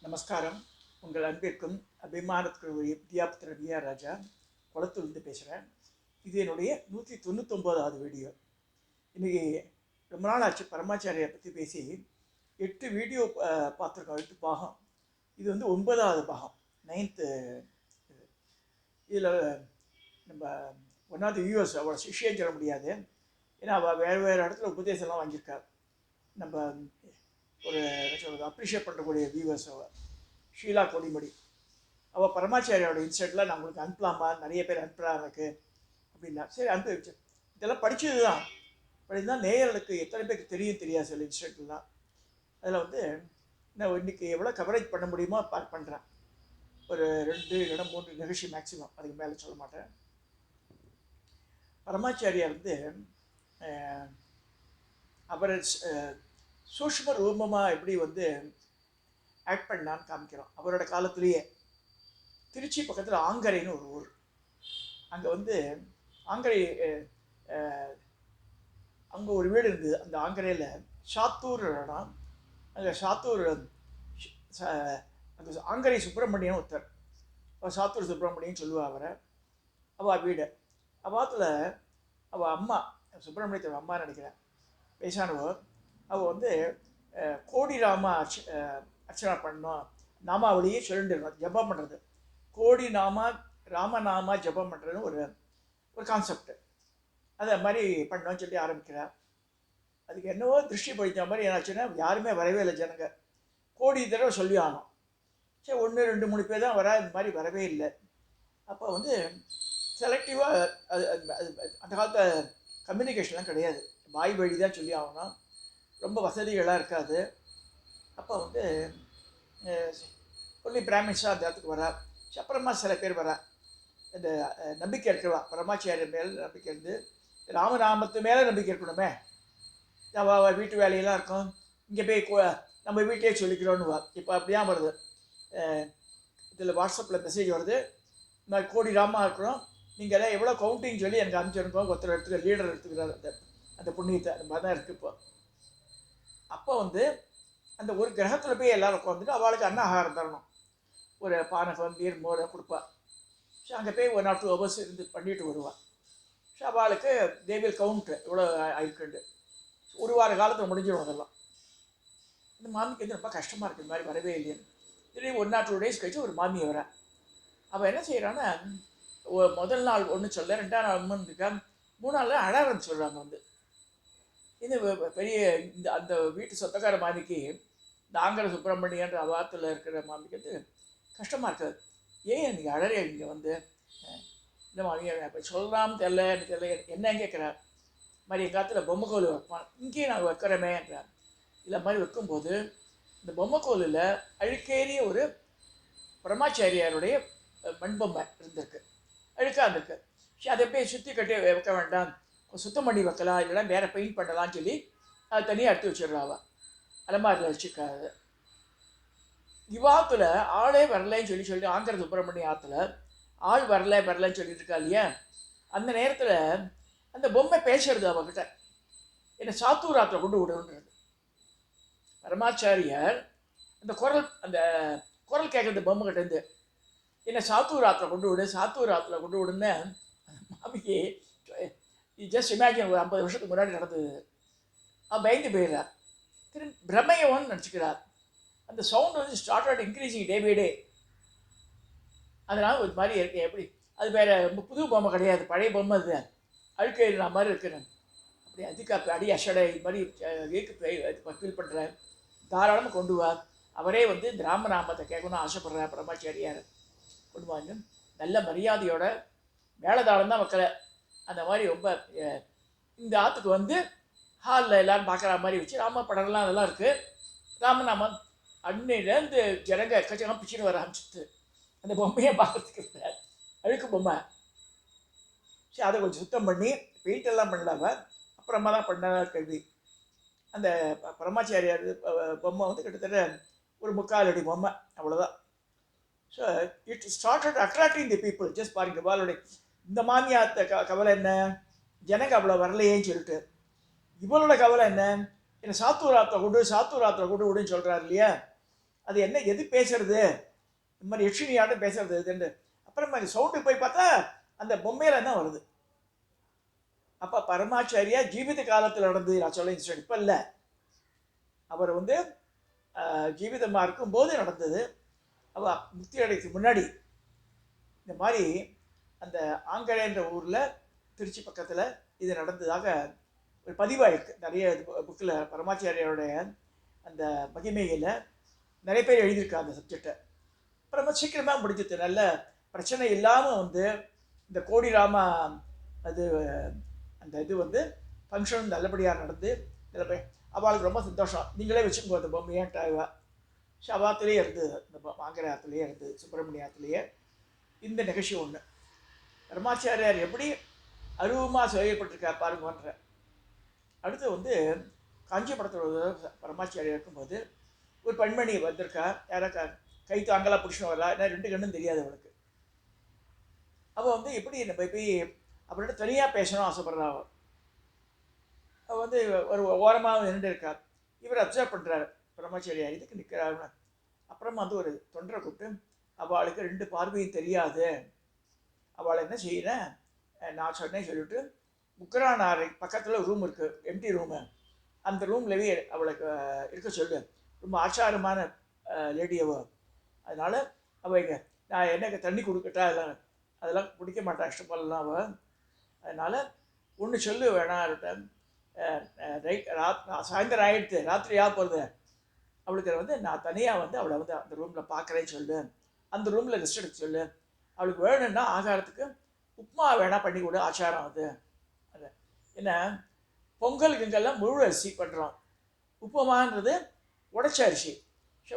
நமஸ்காரம். உங்கள் அன்பிற்கும் அபிமானத்துக்கு வித்யாபுத்திர விஆர் ராஜா குளத்தூர்லேருந்து பேசுகிறேன். இது என்னுடைய 199வது வீடியோ. இன்றைக்கி ரொம்ப நாள் ஆச்சு பரமாச்சாரியை பற்றி பேசி 8 வீடியோ பார்த்துருக்கோம், 8 பாகம். இது வந்து 9வது பாகம், 9th. இதில் நம்ம ஒன்றாவது யூஎஸ் அவ்வளோ சிஷ்யம் சொல்ல முடியாது, ஏன்னா அவள் வேறு வேறு இடத்துல உபதேசம்லாம் வாங்கியிருக்காள். நம்ம ஒரு என்ன சொல்கிறது, அப்ரிஷியேட் பண்ணக்கூடிய வியூவர்ஸ் அவள் ஷீலா கொடிமடி. அவள் பரமாச்சாரியோட இன்ஸ்டெட்டில் நான் உங்களுக்கு அனுப்பலாமா, நிறைய பேர் அனுப்புகிறா எனக்கு அப்படின்னா. சரி, அனுப்பி வச்சேன். இதெல்லாம் படித்தது தான், படிதான் நேயர்களுக்கு எத்தனை பேருக்கு தெரியாது சில இன்ஸ்டெட்லாம். அதில் வந்து நான் இன்றைக்கி எவ்வளோ கவரேஜ் பண்ண முடியுமோ பண்ணுறேன். ஒரு 2 இல்லைன்னா 3 நிகழ்ச்சி மேக்ஸிமம், அதுக்கு மேலே சொல்ல மாட்டேன். பரமாச்சாரியார் வந்து அவர் சூஷ்ம ரூபமாக எப்படி வந்து ஆக்ட் பண்ணான்னு காமிக்கிறோம். அவரோட காலத்திலேயே திருச்சி பக்கத்தில் ஆங்கரைன்னு ஒரு ஊர், அங்கே வந்து ஆங்கரை அங்கே ஒரு வீடு இருந்தது. அந்த ஆங்கரையில் சாத்தூர் இடம், அங்கே சாத்தூர் அந்த ஆங்கரை சுப்பிரமணியன் ஒருத்தர், அவள் சாத்தூர் சுப்பிரமணியன் சொல்லுவா அவரை. அவள் வீடு அவாத்தில் அவள் அம்மா, சுப்பிரமணியத்தோட அம்மா நினைக்கிறேன், வயசானவோ. அவள் வந்து கோடி ராமா அர்ச்சனை பண்ணணும், நாமாவளியே சொல்லிட்டு ஜபம் பண்ணுறது, கோடி நாமா ராமநாமா ஜபம் பண்ணுறதுன்னு ஒரு கான்செப்ட். அதை மாதிரி பண்ணோன்னு சொல்லி ஆரம்பிக்கிறார். அதுக்கு என்னவோ திருஷ்டி படித்த மாதிரி என்னாச்சுன்னா யாருமே வரவே இல்லை ஜனங்க. கோடி தடவை சொல்லி ஆனோம். சரி, 1 2 3 பேர் தான் வரா, இந்த மாதிரி வரவே இல்லை. அப்போ வந்து செலக்டிவாக அது அந்த காலத்தை கம்யூனிகேஷன்லாம் கிடையாது, வாய் வழி தான் சொல்லி ஆகணும், ரொம்ப வசதிகளாக இருக்காது. அப்போ வந்து ஒன்லி பிராமின்ஸாக அந்த இடத்துக்கு வரா. அப்புறமா சில பேர் வரா, இந்த நம்பிக்கை இருக்கிறவா, பரமாச்சாரியர் மேலே நம்பிக்கை இருந்து ராமநாமத்து மேலே நம்பிக்கை இருக்கணுமே, நம்ம வீட்டு வேலையெல்லாம் இருக்கும், இங்கே போய் நம்ம வீட்டிலே சொல்லிக்கிறோன்னு வா. இப்போ அப்படியா வருது, இதில் வாட்ஸ்அப்பில் மெசேஜ் வருது, இந்த மாதிரி கோடி ராமா இருக்கிறோம், நீங்கள் எல்லாம் எவ்வளோ கவுண்டிங் சொல்லி எனக்கு அனுப்பிச்சிருக்கோம், ஒருத்தர் எடுத்துக்கிற லீடர் எடுத்துக்கிறார் அந்த புண்ணியத்தை. அந்த மாதிரி தான் இருக்குது இப்போ. அப்போ வந்து அந்த ஒரு கிரகத்தில் போய் எல்லோரும் உட்காந்துட்டு அவளுக்கு அன்னாகாரம் தரணும், ஒரு பானகம் நீர் மோரை கொடுப்பா. ஸோ அங்கே போய் 1 or 2 hours இருந்து பண்ணிட்டு வருவாள். ஸோ அவளுக்கு தேவில் கவுண்ட் இவ்வளோ ஆயிருக்குண்டு ஒரு வார காலத்தில் முடிஞ்சிடும் அதெல்லாம். இந்த மாமிக்கு வந்து ரொம்ப கஷ்டமாக இருக்குது, இந்த மாதிரி வரவே இல்லைன்னு. திடீர்னு 1 or 2 days கழிச்சு ஒரு மாமி வரா. அவள் என்ன செய்கிறான்னா, முதல் நாள் ஒன்று சொல்ல, 2ஆம் நாள் இருக்கா, 3ஆம் நாள் அழ ஆரம்பிச்சுடுறாங்க. வந்து இது பெரிய இந்த அந்த வீட்டு சொந்தக்கார மாமிக்கு, இந்த ஆங்கர சுப்பிரமணியன்ற அவாத்தில் இருக்கிற மாமிக்கு வந்து கஷ்டமாக இருக்காது. ஏன் நீங்கள் அழறிய இங்கே வந்து இந்த மாமியை இப்போ சொல்லலாம்னு தெரியல, எனக்கு தெரியல, என்னன்னு கேட்குறார். மாதிரி எங்கள் காலத்தில் பொம்மை கோல் வைப்பான், இங்கேயும் நாங்கள் வைக்கிறோமே என்றார். இல்லை மாதிரி வைக்கும்போது இந்த பொம்மை கோலில் அழுக்கேறிய ஒரு பரமாச்சாரியாருடைய மண்பொம்மை இருந்திருக்கு, அழுக்காக இருந்திருக்கு. சரி, அதை போய் சுற்றி கட்டி வைக்க வேண்டாம், சுத்தம் பண்ணி வைக்கலாம், இல்லைனா வேறு பெயிண்ட் பண்ணலாம்னு சொல்லி அதை தனியாக எடுத்து வச்சிடுறாவா, அலமாரியில் வச்சுக்காது. இவ்வாத்துல ஆளே வரலைன்னு சொல்லி ஆங்கர சுப்பிரமணிய ஆற்றுல ஆள் வரலன்னு சொல்லிட்டு இருக்கா இல்லையா. அந்த நேரத்தில் அந்த பொம்மை பேசுறது அவகிட்ட, என்னை சாத்தூர் ஆற்றுல கொண்டு விடுன்றது. பரமாச்சாரியார் அந்த குரல் கேட்குறது பொம்மை கிட்டேருந்து, என்னை சாத்தூர் ஆற்றுல கொண்டு விடு, சாத்தூர் ஆற்றுல கொண்டு விடுன்னு. மாமிக்கு ஜஸ்ட் இமேஜின், ஒரு 50 வருஷத்துக்கு முன்னாடி நடந்தது. அவள் பயந்து போயிடுறார், திரும்பி பிரமையவன் நினச்சிக்கிறார். அந்த சவுண்ட் வந்து started increasing day by day. அதனால் ஒரு மாதிரி இருக்கு. எப்படி அது வேறு புது பொம்மை கிடையாது, பழைய பொம்மை, அது அழுக்க எழுதுன மாதிரி இருக்கிறேன். அப்படி அதுக்கு அடி அஷடை இது மாதிரி ஃபீல் பண்ணுறேன். தாராளமாக கொண்டு வா. அவரே வந்து ராமநாமத்தை கேட்கணும்னு ஆசைப்படுறார் பரமாச்சாரியார். கொண்டு வாங்க. நல்ல மரியாதையோட மேலதாளம் தான் வைக்கலை, அந்த மாதிரி ரொம்ப இந்த ஆற்றுக்கு வந்து ஹாலில் எல்லோரும் பார்க்குற மாதிரி வச்சு ராம படம்லாம் அதெல்லாம் இருக்குது. ராமநாமம் அன்னையிலேருந்து ஜனங்க எக்கச்சக்கம் பிச்சுன்னு வர ஆரம்பிச்சுட்டு அந்த பொம்மையை பார்க்கறதுக்கு, அழுக்கு பொம்மை. சரி, அதை கொஞ்சம் சுத்தம் பண்ணி பெயிண்டெல்லாம் பண்ணலாம அப்புறமா தான் பண்ண கல்வி. அந்த பரமாச்சாரியார் பொம்மை வந்து கிட்டத்தட்ட ஒரு 3/4 அடி பொம்மை, அவ்வளோதான். So it started attracting the people. Just பாருங்க, பாலுடைய இந்த மாமியாத்த கவலை என்ன, ஜனங்க அவ்வளோ வரலையேன்னு சொல்லிட்டு. இவளோட கவலை என்ன, என்னை சாத்தூர் ஆற்றை கொண்டு விடுன்னு சொல்கிறார் இல்லையா. அது என்ன எது பேசுறது, இந்த மாதிரி யக்ஷினியாட்டம் பேசுறது இதுன்னு. அப்புறம் மாதிரி சவுண்டு போய் பார்த்தா அந்த பொம்மையில தான் வருது. அப்போ பரமாச்சாரியா ஜீவித காலத்தில் நடந்தது நான் சொல்ல இன்சிடென்ட், இப்போ இல்லை. அவர் வந்து ஜீவிதமாக இருக்கும்போது நடந்தது. அவ முக்தி அடைக்கு முன்னாடி இந்த மாதிரி அந்த ஆங்கலேன்ற ஊரில் திருச்சி பக்கத்தில் இது நடந்ததாக ஒரு பதிவாயிருக்கு. நிறைய புக்கில் பரமாச்சாரியோடைய அந்த மகிமையில் நிறைய பேர் எழுதியிருக்காங்க அந்த சப்ஜெக்டை. அப்புறமா சீக்கிரமாக முடிஞ்சது, நல்ல பிரச்சனை இல்லாமல் வந்து இந்த கோடிராமா அது அந்த இது வந்து ஃபங்க்ஷன் நல்லபடியாக நடந்து அவளுக்கு ரொம்ப சந்தோஷம். நீங்களே வச்சுக்கோங்க அந்த பொம்மையான்ட்டாவா ஷவாத்திலேயே இருந்தது, இந்த மாங்கராத்துலேயே இருந்தது, சுப்பிரமணியத்துலேயே இந்த நிகழ்ச்சி ஒன்று. பரமாச்சாரியார் எப்படி அருவமாக செயல்பட்டிருக்கார் பாருங்கன்ற. அடுத்து வந்து காஞ்சிபுரத்தில் பரமாச்சாரியார் இருக்கும்போது ஒரு பெண்மணி வந்திருக்கா, யாராக்கா கை தாங்கலாம் பிடிச்சின்னு வரலாம், ஏன்னா 2 கண்ணும் தெரியாது அவளுக்கு. அவள் வந்து எப்படி நம்ம போய் அவர்கிட்ட தனியாக பேசணும் ஆசைப்படுறா. அவள் வந்து ஒரு ஓரமாக நின்று இருக்கா. இவர் அப்சர்வ் பண்ணுறாரு பரமாச்சாரியார், இதுக்கு நிற்கிறாருன்னு. அப்புறமா வந்து ஒரு தொண்டரை கூப்பிட்டு, அவளுக்கு 2 பார்வையும் தெரியாது, அவளை என்ன செய்யறேன் நான் சொன்னேன் சொல்லிவிட்டு முக்கரானாரை பக்கத்தில் ரூம் இருக்குது, எம்டி ரூமு, அந்த ரூம்லவே அவளுக்கு இருக்க சொல்லு. ரொம்ப ஆச்சாரமான லேடி அவள். அதனால் அவள் இங்கே நான் எனக்கு தண்ணி கொடுக்கட்டா, அதெல்லாம் குடிக்க மாட்டான் இஷ்டப்படலாம் அவள். அதனால் ஒன்று சொல்லு வேணாம், சாயந்தரம் ஆகிடுது, ராத்திரி போகிறது, அவளுக்கு வந்து நான் தனியாக வந்து அவளை வந்து அந்த ரூமில் பார்க்குறேன்னு சொல்லு, அந்த ரூமில் ரெஸ்ட் எடுக்க சொல்லு, அவளுக்கு வேணும்னா ஆகாரத்துக்கு உப்புமா வேணால் பண்ணி கொடு, ஆச்சாரம் அது. அது என்ன பொங்கல் கிங்கெல்லாம் முழு அரிசி பண்ணுறோம், உப்புமான்றது உடைச்ச அரிசி.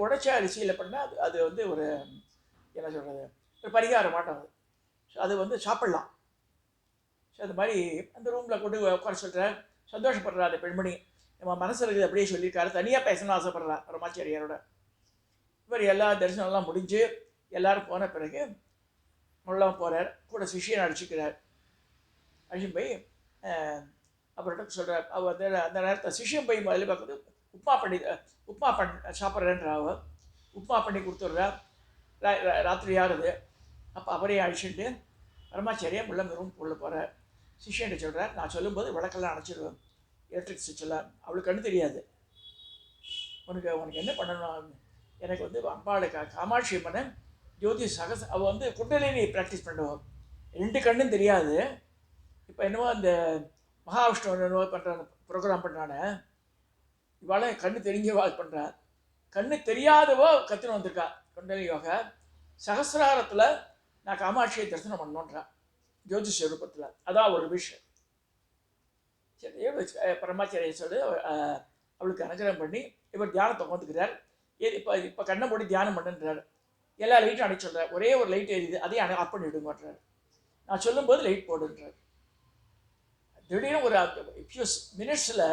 உடைச்ச அரிசியில் பண்ணால் அது வந்து ஒரு என்ன சொல்கிறது, ஒரு பரிகாரம் மாட்டோம் அது. ஸோ அது வந்து சாப்பிட்லாம். ஸோ அது மாதிரி அந்த ரூமில் கொண்டு உட்கார சொல்கிறேன். சந்தோஷப்படுறா அந்த பெண்மணி, நம்ம மனசில் இருக்குது அப்படியே சொல்லியிருக்காரு, தனியாக பேசணும்னு ஆசைப்படுறா பரமாச்சாரியாரோட. இவர் எல்லா தரிசனம்லாம் முடிஞ்சு எல்லோரும் போன பிறகு உள்ளம் போகிறார், கூட சிஷியனை அடிச்சுக்கிறார். அழிச்சு போய் அவர்கிட்ட சொல்கிறார். அவள் வந்து அந்த நேரத்தில் சிஷியம் போய் முதல்ல பார்க்குறது உப்புமா சாப்பிட்றேன்ற. அவள் உப்புமா பண்ணி கொடுத்துட்றா. ராத்திரி ஆகுது. அப்போ அவரையும் அழிச்சுட்டு பரமாச்சாரியா உள்ள ரூம் உள்ள போகிறார். சிஷியன்ட்டு சொல்கிறார், நான் சொல்லும்போது விளக்கெல்லாம் அணைச்சிடுவேன், எலக்ட்ரிக் சுவிட்செல்லாம். அவளுக்கு கண்ணு தெரியாது. உனக்கு என்ன பண்ணணும், எனக்கு வந்து அம்பாளை காமாட்சி அம்மனை ஜோதி அவள் வந்து குண்டலினி ப்ராக்டிஸ் பண்ணுவோம், 2 கண்ணும் தெரியாது. இப்போ என்னவோ அந்த மகாவிஷ்ணு என்னவோ பண்ணுறாங்க, ப்ரோக்ராம் பண்ணுறானே, இவாளை கண்ணு தெரிஞ்சவாள் பண்ணுறான். கண்ணு தெரியாதவோ கற்றுன்னு வந்திருக்கா குண்டலினி யோகா. சகசிராரத்தில் நான் காமாட்சியை தரிசனம் பண்ணோன்றான் ஜோதிஷ ரூபத்தில். அதான் ஒரு விஷயம். சரி, பரமாச்சாரிய சொல்லி அவளுக்கு அனுகிரகம் பண்ணி இவர் தியானத்தை உட்காந்துக்கிறார். இப்போ கண்ணை மூடி தியானம் பண்ணுன்றார். எல்லா லைட்டும் அணைக்க சொல்கிறார். ஒரே ஒரு லைட் எரியுது, அதையும் ஆஃப் பண்ணிவிடுங்கன்றார். நான் சொல்லும்போது லைட் போடுன்றார். திடீர்னு ஒரு ஃபியூ மினிட்ஸில்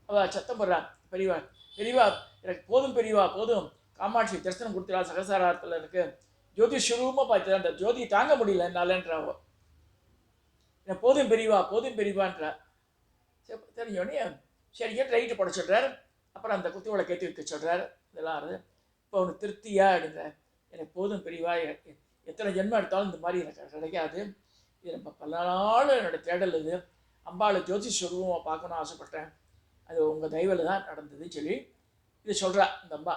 அவள் சத்தம் போடுறான், பெரியவா பெரியவா எனக்கு போதும், பெரியவா போதும், காமாட்சி தரிசனம் கொடுத்துடா சகசாரத்தில் எனக்கு ஜோதி சுரூபமாக பார்த்து அந்த ஜோதியை தாங்க முடியல என்னாலன்றாவோ. எனக்கு போதும் பெரியவான்றா. சரி தெரிஞ்சோடனே சரி கேட்டு லைட்டு போட சொல்கிறார். அப்புறம் அந்த குத்தி விளக்கு ஏற்றி வைக்க சொல்கிறார். இதெல்லாம் ஆகுது. இப்போ அவனுக்கு திருப்தியா அப்படின்ற, எனக்கு போதும் பெரியவா, எத்தனை ஜென்மம் எடுத்தாலும் இந்த மாதிரி எனக்கு கிடைக்காது, இது நம்ம பல நாள் என்னோடய தேடல், இது அம்பாளை ஜோதி ஸ்வரூபமாக பார்க்கணும்னு ஆசைப்பட்டேன், அது உங்கள் தயவில் தான் நடந்ததுன்னு சொல்லி இது சொல்கிறா இந்த அம்மா.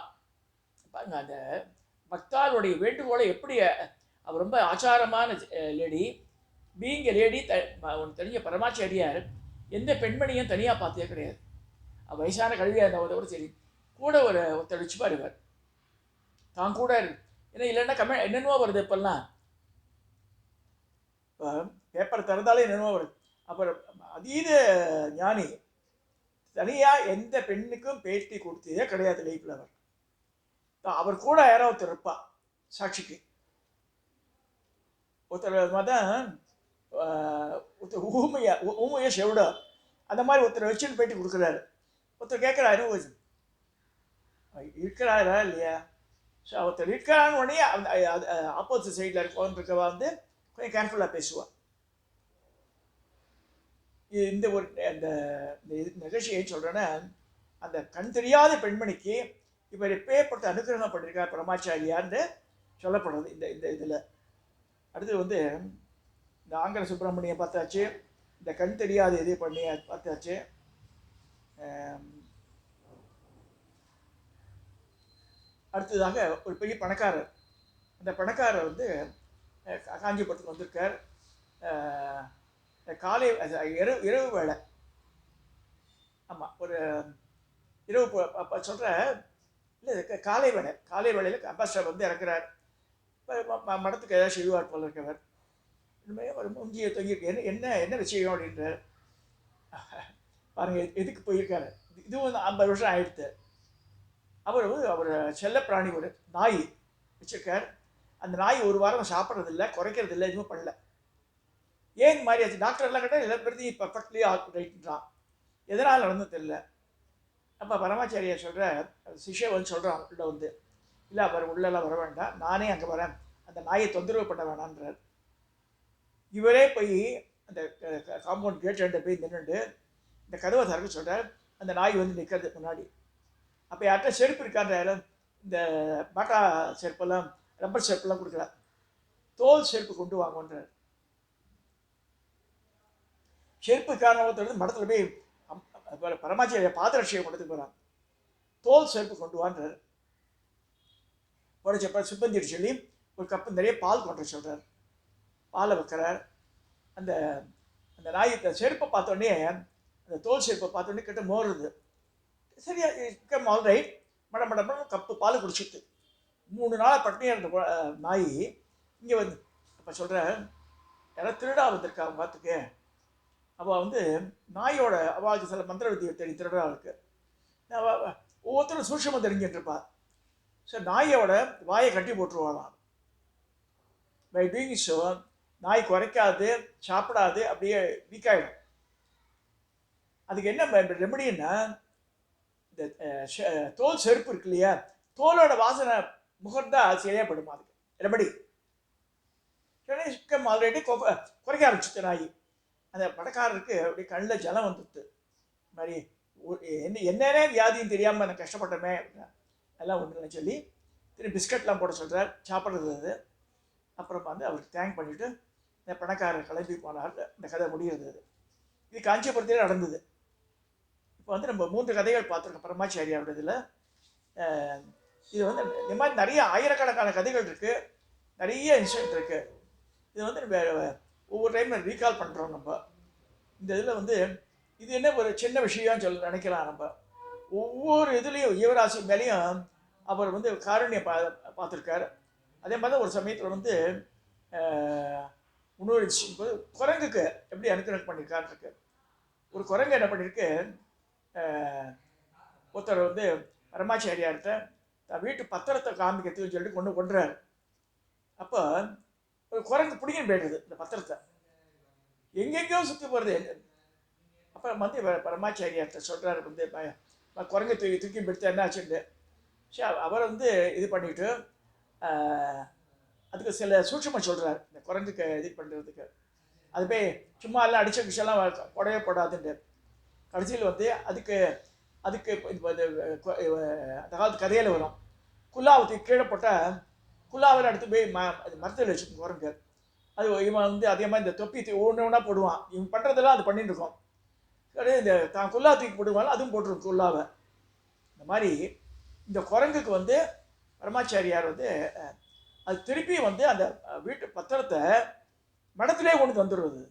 பாருங்க அந்த பக்தாளுடைய வேண்டுகோளை எப்படி அவர் ரொம்ப ஆச்சாரமான லேடி. பீயிங் எ லேடி, உனக்கு தெரிஞ்ச பரமாச்சாரியார் எந்த பெண்மணியும் தனியாக பார்த்தே கிடையாது. வயசான கல்வியாக இருந்தவரை கூட சரி, கூட ஒருத்தர் வச்சு பாருவார், தான் கூட ஏன்னா இல்லைன்னா என்னென்னவோ வருது இப்போல்லாம். இப்போ பேப்பர் திறந்தாலே என்னென்னவோ வருது. அப்புறம் அதீத ஞானி, தனியாக எந்த பெண்ணுக்கும் பேட்டி கொடுத்ததே கிடையாது லைஃப்பில். அவர் கூட யாராவது ஒருத்தர் இருப்பா சாட்சிக்கு. ஒருத்தர் தான் ஒருத்தர் ஊமையா செவிடா, அந்த மாதிரி ஒருத்தர் வச்சுன்னு பேட்டி கொடுக்குறாரு. ஒருத்தர் கேட்குறாரு இருக்கிறாரா இல்லையா. ஸோ ஒருத்தர் இருக்கிறான்னு உடனே அந்த ஆப்போசிட் சைடில் இருக்கவா வந்து கொஞ்சம் கேர்ஃபுல்லாக பேசுவாள். இந்த ஒரு அந்த நிகழ்ச்சியை சொல்கிறேன்னா, அந்த கண் தெரியாத பெண்மணிக்கு இவர் எப்பேற்பட்ட அனுகிரகம் பண்ணியிருக்கார் பரமாச்சாரியான்னு சொல்லப்படுறது இந்த இந்த இதில். அடுத்து வந்து இந்த ஆங்கர சுப்பிரமணியம் பார்த்தாச்சு, இந்த கண் தெரியாத இது பண்ணி பார்த்தாச்சு. அடுத்ததாக ஒரு பெரிய பணக்காரர். அந்த பணக்காரர் வந்து காஞ்சிபுரத்துக்கு வந்திருக்கார். காலை இரவு வேளை, ஆமாம் ஒரு இரவு சொல்கிற இல்லை காலை வேளையில் அம்பாஸ்டர் வந்து இறக்குறார். மடத்துக்கு ஏதாவது செய்வார் போல இருக்கவர். இனிமேல் ஒரு மூஞ்சியை தொங்கியிருக்கு. என்ன விஷயம் அப்படின்றார். பாருங்கள் எதுக்கு போயிருக்காரு. இதுவும் 50 வருஷம் ஆயிடுத்து. அவர் செல்ல பிராணி ஒரு நாய் வச்சிருக்கார். அந்த நாய் ஒரு வாரம் சாப்பிட்றதில்ல, குறைக்கிறதில்ல, எதுவும் பண்ணல. ஏன் மாதிரி ஆச்சு? டாக்டர்லாம் கேட்டால் எல்லா பேர்த்தையும் பர்ஃபெக்ட்லி ரைட்டுன்றான். எதனால் நடந்தது தெரியல. அப்போ பரமாச்சாரியார் சொல்கிற சிஷ்ய வந்து சொல்கிறான் உள்ள வந்து, இல்லை அவர் உள்ளெல்லாம் வர வேண்டாம், நானே அங்கே வரேன், அந்த நாயை தொந்தரவு பண்ண வேணான்றார். இவரே போய் அந்த காம்பவுண்ட் கேட் ரெண்டு போய் நின்றுட்டு இந்த கதவை திறக்க சொல்கிறார். அந்த நாய் வந்து நிற்கிறது முன்னாடி. அப்போ யார்கிட்ட செருப்பு இருக்கான்ற, இந்த பாட்டா செருப்பெல்லாம் ரப்பர் செருப்பெல்லாம் கொடுக்கல, தோல் செருப்பு கொண்டு வாங்கன்றார். செருப்பு காரணம் மடத்தில் போய் பரமாச்சாரிய பாதரட்சியை மடத்துக்கு போகிறான். தோல் செருப்பு கொண்டு வான்றார். உடச்சப்ப சிப்பந்திட்டு சொல்லி ஒரு கப்பு நிறைய பால் கொண்டு சொல்கிறார். பாலை வைக்கிறார். அந்த அந்த நாய் செருப்பை பார்த்தோடனே, அந்த தோல் செருப்பை பார்த்தோன்னே கிட்ட மோறுது. சரியா கம் ஆல் ரைட், மடம் கப்பு பால் குடிச்சிட்டு 3 நாளாக பட்டினியாக இருந்த நாய் இங்கே வந்து அப்போ சொல்கிற, யாராவது திருடா வந்திருக்கா அவங்க பார்த்துக்கு. அவள் வந்து நாயோட அவளுக்கு சில மந்திர வித்தியை தேடி திருடா இருக்கு. ஒவ்வொருத்தரும் சூட்சமாக தெரிஞ்சிட்ருப்பா. ஸோ நாயோட வாயை கட்டி போட்டுருவாளாம். பை டூயிங் ஸோ நாய் குறைக்காது, சாப்பிடாது, அப்படியே வீக்காயிடும். அதுக்கு என்ன ரெமடின்னா, இந்த தோல் செருப்பு இருக்கு இல்லையா, தோலோட வாசனை முகர்ந்தா சரியாப்படுமா. அதுக்கு ரெமடி சுக்கம் ஆல்ரெடி குறைக்க ஆரம்பிச்சுட்டு நாய். அந்த பணக்காரருக்கு அப்படியே கண்ணில் ஜலம் வந்துடுது. மாதிரி என்னென்ன வியாதியும் தெரியாமல் எனக்கு கஷ்டப்பட்டமே எல்லாம் ஒன்றுன்னு சொல்லி திரும்பி பிஸ்கட்லாம் போட சொல்கிறார். சாப்பிட்றது அது. அப்புறம் வந்து அவருக்கு தேங்க் பண்ணிவிட்டு இந்த பணக்காரர் கிளம்பி போனார். இந்த கதை முடிகிறது. இது காஞ்சிபுரத்திலே நடந்தது. இப்போ வந்து நம்ம 3 கதைகள் பார்த்துருக்கோம் பரமாச்சாரியாரோட இதில். இது வந்து இந்த மாதிரி நிறைய ஆயிரக்கணக்கான கதைகள் இருக்குது, நிறைய இன்சிடென்ட் இருக்குது. இது வந்து நம்ம ஒவ்வொரு டைம் ரீகால் பண்ணுறோம். நம்ம இந்த இதில் வந்து இது என்ன ஒரு சின்ன விஷயம்னு நினைக்கலாம். நம்ம ஒவ்வொரு இதுலேயும் யுவராசி மேலேயும் அவர் வந்து காரணியை பார்த்துருக்கார். அதே மாதிரி ஒரு சமயத்தில் வந்து இன்னொரு போது குரங்குக்கு எப்படி அனுகிரகம் பண்ணியிருக்காருக்கு. ஒரு குரங்கு என்ன பண்ணியிருக்கு, ஒருத்தர் வந்து பரமாச்சாரியார்கிட்ட தான் வீட்டு பத்திரத்தை காமிக்கிறதுன்னு சொல்லிட்டு கொண்டுறாரு. அப்போ ஒரு குரங்கு பிடிங்கன்னு போயிடுது இந்த பத்திரத்தை, எங்கெங்கேயோ சுற்றி போகிறது. அப்போ வந்து பரமாச்சாரியார்கிட்ட சொல்கிறாரு வந்து, குரங்கு தூக்கி எடுத்து என்ன ஆச்சுன்னு. சரி, அவரை வந்து இது பண்ணிவிட்டு அதுக்கு சில சூட்சமாக சொல்கிறார் இந்த குரங்குக்கு இது பண்ணுறதுக்கு. அது போய் சும்மா எல்லாம் அடித்த விஷயம்லாம் போடவே போடாதுன்னு. கடைசியில் வந்து அதுக்கு அந்த காலத்து கதையில் வரும், குல்லாவை கீழே போட்டால் குல்லாவில் எடுத்து போய் மரத்தில் வச்சுக்கோங்க குரங்கு. அது இவன் வந்து அதே மாதிரி இந்த தொப்பி ஒன்று ஒன்றா போடுவான். இவன் பண்ணுறதெல்லாம் அது பண்ணிட்டு இருக்கோம். இந்த தான் குல்லா தூக்கி போடுவாங்க, அதுவும் போட்டுருக்கும் குல்லாவை. இந்த மாதிரி இந்த குரங்குக்கு வந்து பரமாச்சாரியார் வந்து அது திருப்பி வந்து அந்த வீட்டு பத்திரத்தை மடத்திலே கொண்டு வந்துடுறது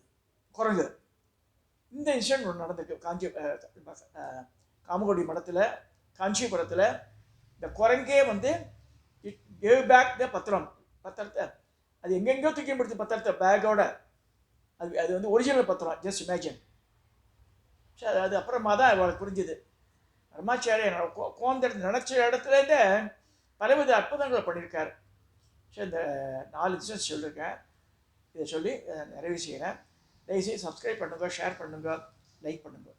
குரங்கு. இந்த இன்சிடென்ட் ஒன்று நடந்திருக்கு காமகோடி மடத்தில், காஞ்சிபுரத்தில். இந்த குரங்கே வந்து இட் கேவ் பேக் த பத்திரத்தை அது எங்கெங்கோ தூக்கி முடிச்சு பத்திரத்தை பேக்கோட. அது வந்து ஒரிஜினல் பத்திரம். Just imagine. சரி, அது அப்புறமா தான் அவளுக்கு புரிஞ்சுது. பரமாச்சாரியர் கோந்தெடுத்து நினச்ச இடத்துலேருந்தே பலவித அற்புதங்களை பண்ணியிருக்கார். சரி, இந்த 4 இன்சிடென்ட்ஸ் சொல்லியிருக்கேன். இதை சொல்லி நிறைவு செய்கிறேன். தயவுசெய்து சப்ஸ்கிரைப் பண்ணுங்கள், ஷேர் பண்ணுங்கள், லைக் பண்ணுங்கள்.